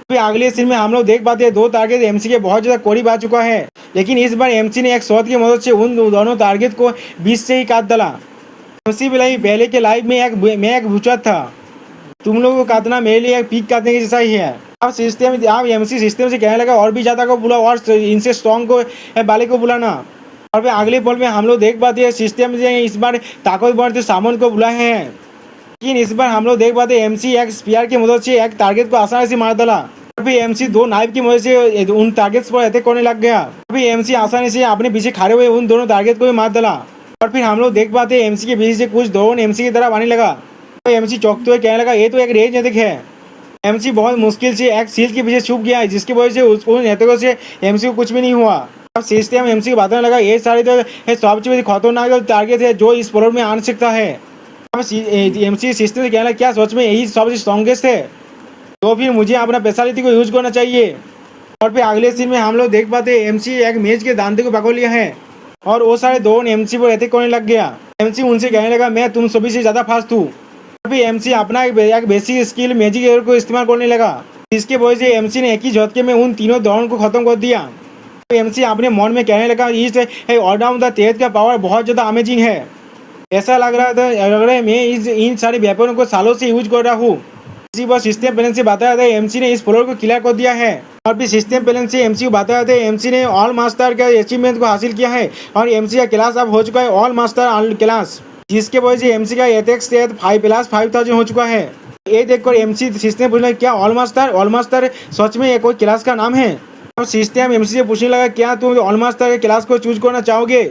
S1: फिर अगले सीन में हम लोग देख पाते हैं 2 टारगेट एमसी के बहुत ज़्यादा करीब आ चुका है, लेकिन इस बार एमसी ने एक शॉट की मदद से उन दोनों टारगेट को बीच से ही काट डाला। एमसी पहले के लाइव में मैं एक भूचा था, तुम लोगों को काटना मेरे लिए एक पीक काटने के जैसा ही है। अब एमसी सिस्टम से कहने लगा और भी ज़्यादा को बुला और इनसे स्ट्रॉन्ग को बाले को बुलाना। और फिर अगले बॉल में हम लोग देख पाते हैं सिस्टम से इस बार ताकतवर सामान को बुलाए हैं, लेकिन इस बार हम लोग देख पाते हैं एमसी एक स्पीयर की मदद से एक टारगेट को आसानी से मार डाला और फिर एमसी 2 नाइफ की मदद से उन टारगेट्स पर अटैक करने लग गया। फिर एमसी आसानी से अपने पीछे खड़े हुए उन दोनों टारगेट को भी मार डाला और फिर हम लोग देख पाते हैं एमसी के बीच से कुछ ड्रोन एमसी की तरफ आने लगा। तो एमसी चौंकते हुए कहने लगा ये तो एक रेंज अटैक है। एमसी बहुत मुश्किल से एक सील के पीछे छुप गया है जिसकी वजह से उसको अटैकों से एमसी को कुछ भी नहीं हुआ। अब सिस्टम एमसी को बताने लगा ये सारे तो सबसे खतरनाक टारगेट है जो इस फ्लोर में आ सकता है। अब एमसी सिस्टम से कहना क्या सच में यही सबसे स्ट्रॉन्गेस्ट है, तो फिर मुझे अपना स्पेशलिटी को यूज करना चाहिए। और फिर अगले सीन में हम लोग देख पाते हैं एमसी एक मेज के दांते को पकड़ लिया है और वो सारे दोनों एमसी पर अटैक करने लग गया। एमसी उनसे कहने लगा मैं तुम सभी से ज़्यादा फास्ट हूँ। फिर एमसी अपना एक बेसिक स्किल मैजिक एयर को इस्तेमाल करने लगा, जिसके वजह से एमसी ने एक ही झटके में उन तीनों ड्रोन को खत्म कर दिया। तो एमसी अपने मन में कहने लगा इस ऑलराउंडर तेज का पावर बहुत ज़्यादा अमेजिंग है। ऐसा लग रहा है मैं इन सारे वेपनों को सालों से यूज कर रहा हूँ। इसी पर सिस्टम प्लान से बताया था एमसी ने इस फ्लोर को क्लियर कर दिया है और फिर सिस्टम प्लान से एमसी को बताया था एमसी ने ऑल मास्टर का अचीवमेंट को हासिल किया है और एमसी का क्लास अब हो चुका है ऑल मास्टर क्लास, जिसके वजह से एमसी का अटैक स्टेट 5+5000 हो चुका है। ये देखकर एमसी सिस्टम पूछने क्या ऑल मास्टर सच में कोई क्लास का नाम है। अब सिस्टम एमसी से पूछने लगा क्या तुम ऑल मास्टर के क्लास को चूज करना चाहोगे।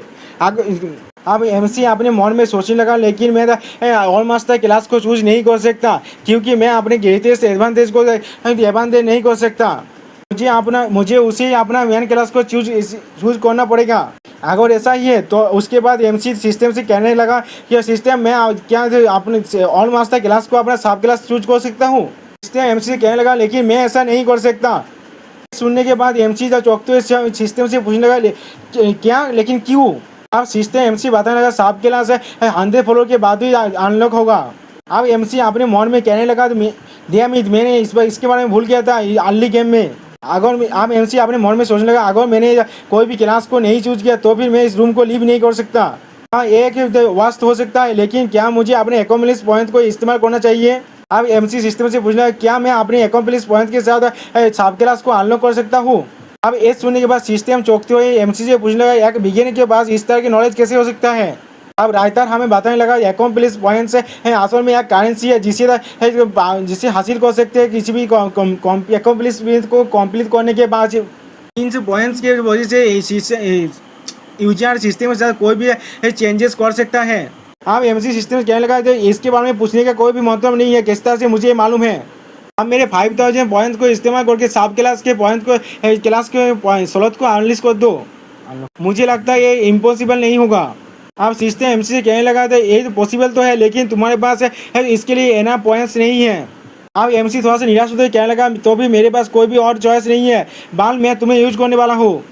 S1: अब एमसी अपने मन में सोचने लगा लेकिन मैं ऑल मास्टर क्लास को चूज नहीं कर सकता क्योंकि मैं अपने ग्रेटेस्ट एडवांटेज को एडवांटेज नहीं कर सकता, मुझे उसे अपना मेन क्लास को चूज करना पड़ेगा। अगर ऐसा ही है तो उसके बाद एमसी सिस्टम से कहने लगा कि सिस्टम मैं क्या अपने ऑल मास्टर क्लास को अपना सब क्लास चूज कर सकता हूँ। सिस्टम एमसी से कहने लगा लेकिन मैं ऐसा नहीं कर सकता। सुनने के बाद एमसी का चौंकते हुए सिस्टम से पूछने लगा क्या लेकिन क्यों। अब सिस्टम एमसी बताने लगा सब क्लास 100 फ्लोर के बाद ही अनलॉक होगा। अब एमसी अपने मन में कहने लगा मैंने इसके बारे में भूल गया था अर्ली गेम में। अगर अब एमसी अपने मन में सोचने लगा अगर मैंने कोई भी क्लास को नहीं चूज किया तो फिर मैं इस रूम को लीव नहीं कर सकता। हाँ एक वास्ट हो सकता है लेकिन क्या मुझे अपने एकम्प्लिश पॉइंट को इस्तेमाल करना चाहिए। अब एमसी सिस्टम से पूछना क्या मैं अपने एकम्प्लिश पॉइंट के साथ सब क्लास को अनलॉक कर सकता हूँ। अब ये सुनने के बाद सिस्टम चौंकते हुए एमसी से पूछने लगा एक बिगिनर के पास इस तरह की नॉलेज कैसे हो सकता है। अब राइटर हमें बताने लगा एकम्प्लिश पॉइंट्स असल में एक करेंसी है जिसे हासिल कर सकते हैं किसी भी एकम्प्लिशमेंट को कंप्लीट करने के बाद। इन पॉइंट्स के वजह से यूजर सिस्टम के साथ कोई भी चेंजेस कर सकता है। अब एमसी सिस्टम कहने लगा इसके बारे में पूछने का कोई भी मतलब नहीं है, किस तरह से मुझे मालूम है। अब मेरे 5000 पॉइंट को इस्तेमाल करके सब क्लास के पॉइंट को क्लास के स्लॉट को अनलिश कर दो। मुझे लगता है ये इम्पॉसिबल नहीं होगा। अब सिस्टम एमसी से कहने लगा था ये तो पॉसिबल तो है, लेकिन तुम्हारे पास है इसके लिए एना पॉइंट्स नहीं है। अब एमसी थोड़ा सा निराश होते कहने लगा तो भी मेरे पास कोई भी और चॉइस नहीं है, बाल मैं तुम्हें यूज करने वाला हूँ।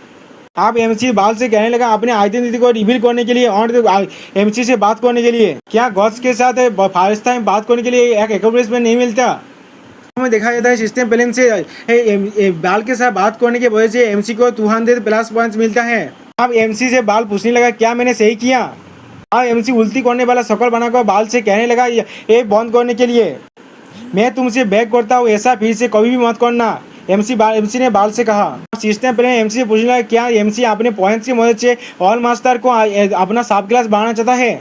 S1: आप एमसी बाल से कहने लगा अपने आइडेंटिटी को रिवील करने के लिए और एमसी से बात करने के लिए क्या गॉड्स के साथ फर्स्ट टाइम बात करने के लिए एक एक्सपीरियंस नहीं मिलता। हमें देखा जाता है सिस्टम प्लेन से बाल के साथ बात करने की वजह से एमसी को 200 प्लस पॉइंट्स मिलता है। अब एमसी से बाल पूछने लगा क्या मैंने सही किया। अब एमसी उल्टी करने वाला शक्ल बनाकर बाल से कहने लगा ये बंद करने के लिए मैं तुमसे बैक करता हूँ, ऐसा फिर से कभी भी मत करना। एमसी ने बाल से कहा। सिस्टम प्लेन एमसी से पूछने लगा क्या एमसी अपने पॉइंट्स की मदद से ऑल मास्टर को अपना सब क्लास बढ़ाना चाहता है।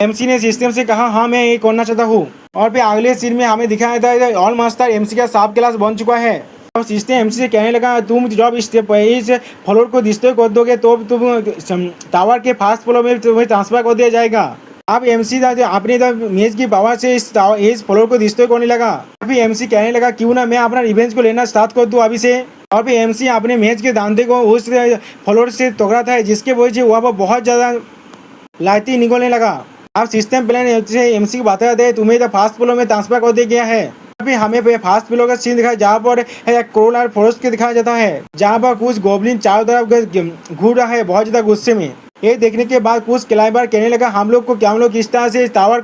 S1: एमसी ने सिस्टम से कहा हाँ मैं ये करना चाहता हूँ। और फिर अगले सीन में हमें दिखाया जाता है ऑल मास्टर एमसी का सब क्लास बन चुका है। अब सिस्टम एमसी से कहने लगा तुम जब इस फ्लोर को डिस्ट्रॉय कर दोगे तो तुम टावर के फर्स्ट फ्लोर में तुम्हें ट्रांसफर कर दिया जाएगा। अब एमसी अपने मेज की पावर से इस फ्लोर को डिस्ट्रॉय करने लगा। फिर एमसी कहने लगा क्यों ना मैं अपना रिवेंज को लेना स्टार्ट कर दूं अभी से। और फिर एमसी अपने मेज के दांते को उस फ्लोर से तोड़ा था जिसके वजह से वहाँ पर बहुत ज़्यादा लाइटिंग निकलने लगा। अब सिस्टम प्लान से एमसी को बताया था तुम्हें तो फास्ट फ्लोर में ट्रांसफर कर दिया गया है। फिर हमें फास्ट फ्लोर का सीन दिखाया जहाँ पर कोरोना फॉरेस्ट के दिखाया जाता है जहाँ पर कुछ गोबलिन चारों तरफ घूर रहा है बहुत ज़्यादा गुस्से में। ये देखने के बाद कुछ क्लाइंबर कहने लगा हम लोग किस तरह से इस टावर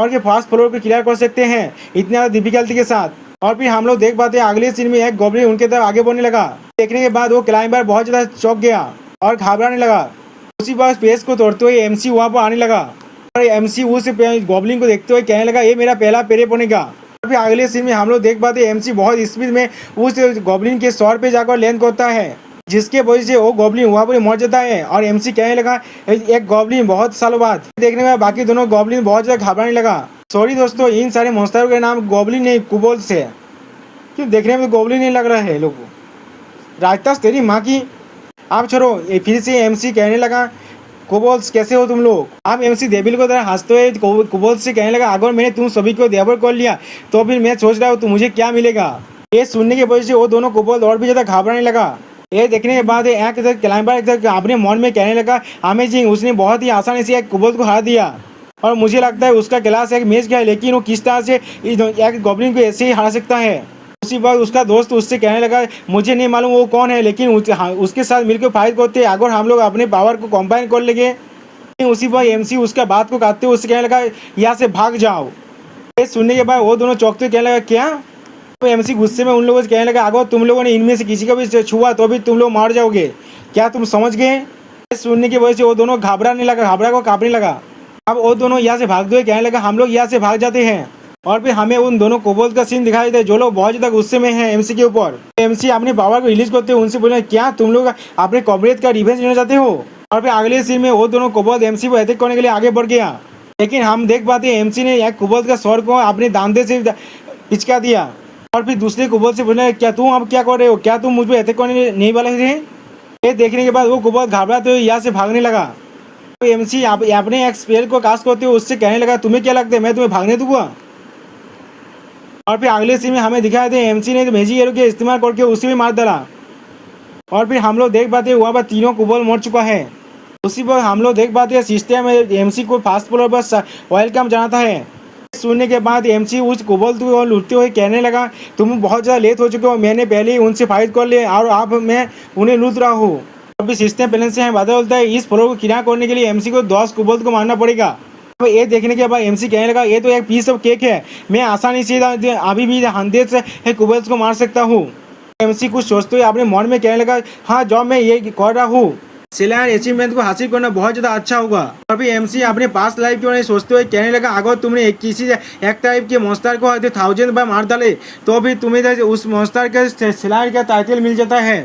S1: के फर्स्ट फ्लोर को क्लियर कर सकते हैं इतना डिफिकल्टी के साथ। और फिर हम लोग देख पाते हैं अगले सीन में एक गोबलिन उनके तरफ आगे बढ़ने लगा। देखने के बाद वो क्लाइंबर बहुत ज़्यादा चौंक गया और घबराने लगा। उसी बार स्पेस को तोड़ते हुए एमसी वहाँ पर आने लगा और एमसी उस गोबलिन को देखते हुए कहने लगा ये मेरा पहला पेरे बनेगा। और फिर अगले सीन में हम लोग देख पाते हैं एमसी बहुत स्पीड में उस गोबलिन के सर पे जाकर लैंड करता है जिसके वजह से वो गोबलिन वहाँ पर मर जाता है। और एमसी कहने लगा एक गोबलिन बहुत सालों बाद देखने में बाकी दोनों गोबलिन बहुत ज़्यादा घबराने लगा। सॉरी दोस्तों इन सारे मॉन्स्टरों के नाम गोबलिन नहीं कुबोल्स है क्यों देखने में गोबलिन नहीं लग रहा है लोगों राजतास तेरी माँ की। आप छोड़ो फिर से एमसी कहने लगा कोबोल्स कैसे हो तुम लोग। अब एमसी डेविल को तरह हंसते हुए कोबोल्स से कहने लगा अगर मैंने तुम सभी को देवर कर लिया तो फिर मैं सोच रहा हूँ तो मुझे क्या मिलेगा। ये सुनने की वजह से वो दोनों कोबोल्स और भी ज़्यादा घबराने लगा। ये देखने के बाद एक क्लाइंबर अपने मन में कहने लगा अमेजिंग उसने बहुत ही आसानी से एक कोबोल्स को हरा दिया और मुझे लगता है उसका क्लास एक मैच गया लेकिन वो किस तरह से एक गोबलिन को ऐसे ही हरा सकता है। उसी बार उसका दोस्त उससे कहने लगा मुझे नहीं मालूम वो कौन है लेकिन उसके साथ मिलकर फाइट करते अगर हम लोग अपने पावर को कंबाइन कर लेंगे। उसी बार एमसी उसका बात को काटते हुए उससे कहने लगा यहाँ से भाग जाओ। ये सुनने के बाद वो दोनों चौंकते कहने लगा क्या। तो एमसी गुस्से में उन लोगों से कहने लगा अगर तुम लोगों ने इनमें से किसी को भी छुआ तो भी तुम लोग मार जाओगे क्या तुम समझ गए। सुनने की वजह से वो दोनों घबरा को कांपने लगा। अब वो दोनों यहाँ से भागते हुए कहने लगा हम लोग यहाँ से भाग जाते हैं। और फिर हमें उन दोनों कोबोल्स का सीन दिखाई देता है जो लोग बहुत ज़्यादा गुस्से में हैं एमसी के ऊपर। एमसी अपने पावर को रिलीज करते हुए उनसे बोले क्या तुम लोग अपने कॉमरेड का रिवेंज लेना चाहते हो। और फिर अगले सीन में वो दोनों कोबोल्स एमसी को अटैक करने के लिए आगे बढ़ गया लेकिन हम देख पाते हैं एमसी ने एक कोबोल्स का सर को अपने दांते से पिचका दिया। और फिर दूसरे कोबोल्स से बोले क्या तुम अब क्या कर रहे हो क्या तुम मुझ पर अटैक करने नहीं वाले थे। ये देखने के बाद वो कोबोल्स घबराते हुए यहाँ से भागने लगा। तो एमसी अपने एक स्पेल को कास्ट करते हुए उससे कहने लगा तुम्हें क्या लगता है मैं तुम्हें भागने दूंगा। और फिर अगले सीन में हमें दिखाया था एमसी ने मैजिक एरो के इस्तेमाल करके उसे भी मार डाला। और फिर हम लोग देख पाते हैं वहाँ पर तीनों कोबोल मर चुका है। उसी पर हम लोग देख पाते हैं सिस्टम में एमसी को फास्ट फ्लोर पर वेलकम जनाता है। सुनने के बाद एमसी उस कोबोल को लूटते हुए कहने लगा तुम बहुत ज़्यादा लेट हो चुके हो मैंने पहले ही उनसे फाइट कर लिया और अब मैं उन्हें लूट रहा हूँ। अभी सिस्टम प्लान से हमें पता चलता है इस फ्लोर को क्लियर करने के लिए एमसी को 10 कोबोल को मारना पड़ेगा। अब ये देखने के बाद एमसी कहने लगा ये तो एक पीस ऑफ केक है मैं आसानी से अभी भी 100 से कोबोल्स को मार सकता हूँ। एमसी कुछ सोचते हुए अपने मन में कहने लगा हाँ जब मैं ये कर रहा हूँ सिलायर अचीवमेंट को हासिल करना बहुत ज़्यादा अच्छा होगा। और फिर एमसी अपने पास लाइफ के बारे में सोचते हुए कहने लगा अगर तुमने किसी एक टाइप के मॉन्स्टर को 1000 बार मार डाले तो भी तुम्हें उस मॉन्स्टर के सिलायर का टाइटल मिल जाता है।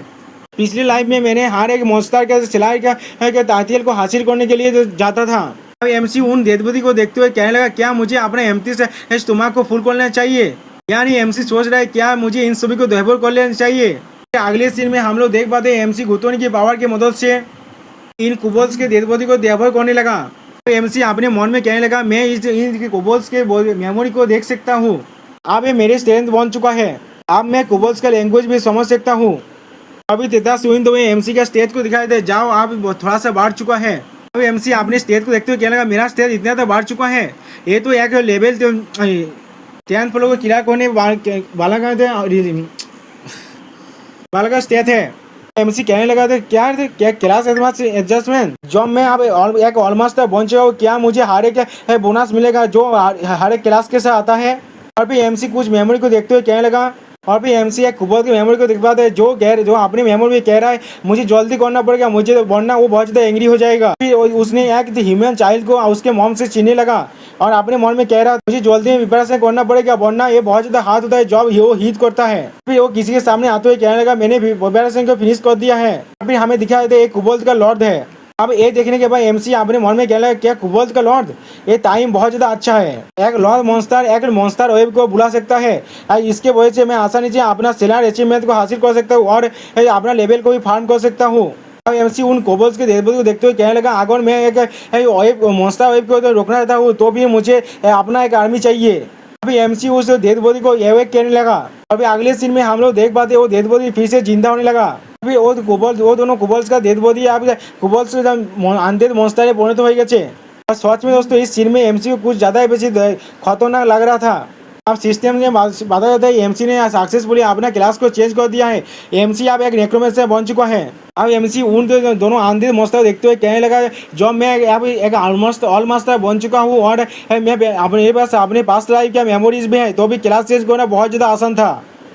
S1: पिछली लाइफ में मैंने हर एक मॉन्स्टर के सिलायर के टाइटल को हासिल करने के लिए जाता था। अब एमसी उन देवदूती को देखते हुए कहने लगा क्या मुझे अपने एम्प्टी से स्टोमक को फुल कर लेना चाहिए। यानी एमसी सोच रहा है क्या मुझे इन सभी को देवर कर लेना चाहिए। अगले सीन में हम लोग देख पाते हैं एमसी गुतोनी की पावर की मदद से इन कोबोल्स के देवदूती को देवर करने लगा। तो एमसी अपने मन में कहने लगा मैं इन कोबोल्स के मेमोरी को देख सकता हूँ अब ये मेरी स्ट्रेंथ बन चुका है। अब मैं कुबल्स का लैंग्वेज भी समझ सकता हूँ। अभी 33 विन तो एमसी का स्टेज को दिखाई दे जाओ। आप थोड़ा सा बढ़ चुका है। अब एमसी अपने स्टेज को देखते हुए कहने लगा मेरा स्टेज इतना तो बढ़ चुका है। ये तो एक लेवल 10th फ्लोर को क्लियर होने वाला का स्टेज है। एमसी कहने लगा था क्या क्लास एडजस्टमेंट जब मैं अब एक ऑलमोस्ट बन चुका हूँ, क्या मुझे हर एक बोनस मिलेगा जो हर एक क्लास के साथ आता है। और फिर एमसी कुछ मेमोरी को देखते हुए कहने लगा। और फिर एमसी एक कुबल की मेमोरी को दिखा है जो अपनी मेमोरी में कह रहा है मुझे जल्दी करना पड़ेगा, मुझे वरना वो बहुत ज़्यादा एंग्री हो जाएगा। फिर उसने एक ह्यूमन चाइल्ड को उसके मॉम से छीनने लगा और अपने मन में कह रहा मुझे जल्दी प्रिपरेशन करना पड़ेगा वरना ये बहुत ज़्यादा हाथ होता है जब वो हिट करता है। फिर वो किसी के सामने आते हुए कहने लगा मैंने प्रिपरेशन को फिनिश कर दिया है। फिर हमें दिखाया था एक कुबल का लॉर्ड है। अब ये देखने के बाद एमसी अपने मन में कहने लगा क्या कुबल का लॉर्ड ये टाइम बहुत ज़्यादा अच्छा है। एक लॉर्ड मॉन्स्टर वेब को बुला सकता है। इसके वजह से मैं आसानी से अपना सेलर अचीवमेंट को हासिल कर सकता हूँ और अपना लेवल को भी फार्म कर सकता हूँ। अब एमसी उन कोबल्स के देवदूत को देखते हुए कहने लगा अगर मैं एक वेब मॉन्स्टर वेब को तो रोकना चाहता हूँ तो भी मुझे अपना एक आर्मी चाहिए। अभी एमसी उस देवदूत को एवेक कहने लगा। अभी अगले सीन में हम लोग देख पाते वो देवदूत फिर से जिंदा होने लगा। अभी वो दोनों कुबल्स का देवदूत अब कुबल्स अनडेड मॉन्स्टर में परिणत हो गए। और सच में दोस्तों इस सीन में एमसी को कुछ ज़्यादा बेसी खतरनाक लग रहा था। अब सिस्टम ने बता जाता है एमसी ने सक्सेसफुली अपना क्लास को चेंज कर दिया है। एमसी अब एक नेक्रोमेंसर बन चुका है। अब एमसी उन दोनों अनडेड मॉन्स्टर देखते हुए कहने लगा जब मैं अब एक ऑल मास्टर बन चुका हूँ और मैं अपने पास लाइफ क्या मेमोरीज भी है तो भी क्लास चेंज करना बहुत ज़्यादा आसान था।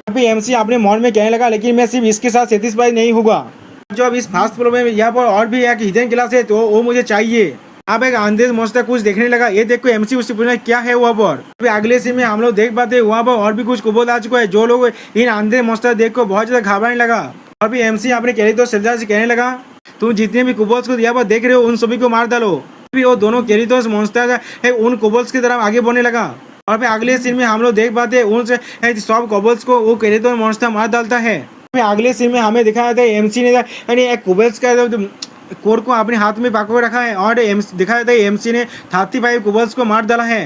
S1: अभी एमसी अपने मन में कहने लगा लेकिन मैं सिर्फ इसके साथ सेटिस्फाई नहीं होगा। जो अब इस फास्ट फ्लो में यहाँ पर और भी एक हिडन क्लास है तो वो मुझे चाहिए। अब एक अनडेड मॉन्स्टर कुछ देखने लगा। ये देखो एमसी उससे पूछना क्या है वहाँ पर। अभी अगले सीन में हम लोग देख पाते हैं वहाँ पर और भी कुछ कुबल आ चुका है जो लोग इन अनडेड मॉन्स्टर देख को बहुत ज्यादा घबराने लगा। और भी एमसी अपने कैरेक्टर सेल्जार से कहने लगा तुम जितने भी कुबल्स को यहाँ पर देख रहे हो उन सभी को मार डालो। अभी वो दोनों कैरेक्टर्स मॉन्स्टर है उन कुबल्स की तरफ आगे बढ़ने लगा। और फिर अगले सीन में हम लोग देख पाते हैं उन सब कुबल्स को वो कैरेक्टर मॉन्स्टर मार डालता है। फिर अगले सीन में हमें दिखाया था एमसी ने एक कुबल्स का कोर को अपने हाथ में पकड़ रखा है और दिखाया था एमसी ने 35 कुबल्स को मार डाला है।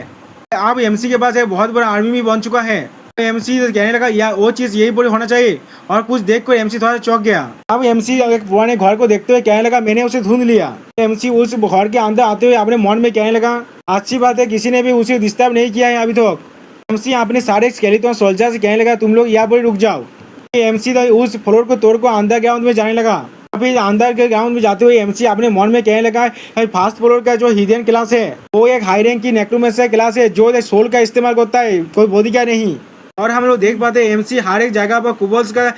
S1: अब एमसी के पास एक बहुत बड़ा आर्मी भी बन चुका है। एमसी कहने लगा या वो चीज यही बोली होना चाहिए और कुछ देख कर एमसी थोड़ा चौंक गया। अब एमसी एक पुराने घर को देखते हुए कहने लगा मैंने उसे ढूंढ लिया। एमसी उस घर के अंदर आते हुए अपने मन में कहने लगा अच्छी बात है किसी ने भी उसे डिस्टर्ब नहीं किया है अभी तक। एमसी अपने सारे स्केलेटन सोल्जर से कहने लगा तुम लोग यहाँ पर रुक जाओ। एमसी उस फ्लोर को तोड़ को अंदर ग्राउंड में जाने लगा। अभी अंदर के ग्राउंड में जाते हुए एमसी अपने मन में कहने लगा फास्ट फ्लोर का जो हिडन क्लास है वो एक हाई रैंक की नेक्रोमेंसर क्लास है जो सोल का इस्तेमाल करता है कोई बॉडी का नहीं। और हम लोग देख पाते हैं एमसी हर एक जगह पर कुबल्स का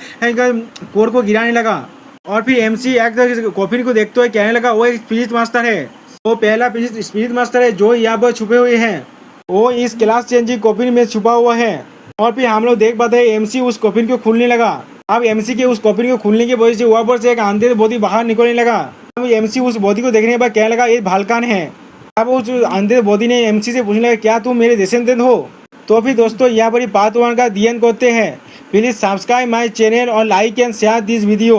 S1: कोर को गिराने लगा। और फिर एमसी एक कॉफिन को देखते हुए कहने लगा वो एक स्पिरिट मास्टर है। वो पहला स्पिरिट मास्टर है जो यहाँ पर छुपे हुए हैं। वो इस क्लास चेंजिंग कॉफिन में छुपा हुआ है। और फिर हम लोग देख पाते हैं एमसी उस कॉफिन को खोलने लगा। अब एमसी के उस कॉफिन को खुलने की वजह से वहाँ पर से एक अंधेर बॉडी बाहर निकलने लगा। अब एमसी उस बॉडी को देखने के बाद कहने लगा ये भालकान है। अब उस अंधेर बॉडी ने एमसी से पूछने लगा क्या तुम मेरे डिसेंडेंट हो। तो फिर दोस्तों यहाँ पर पार्ट 1 का दी एंड करते हैं। प्लीज सब्सक्राइब माय चैनल और like and share this video.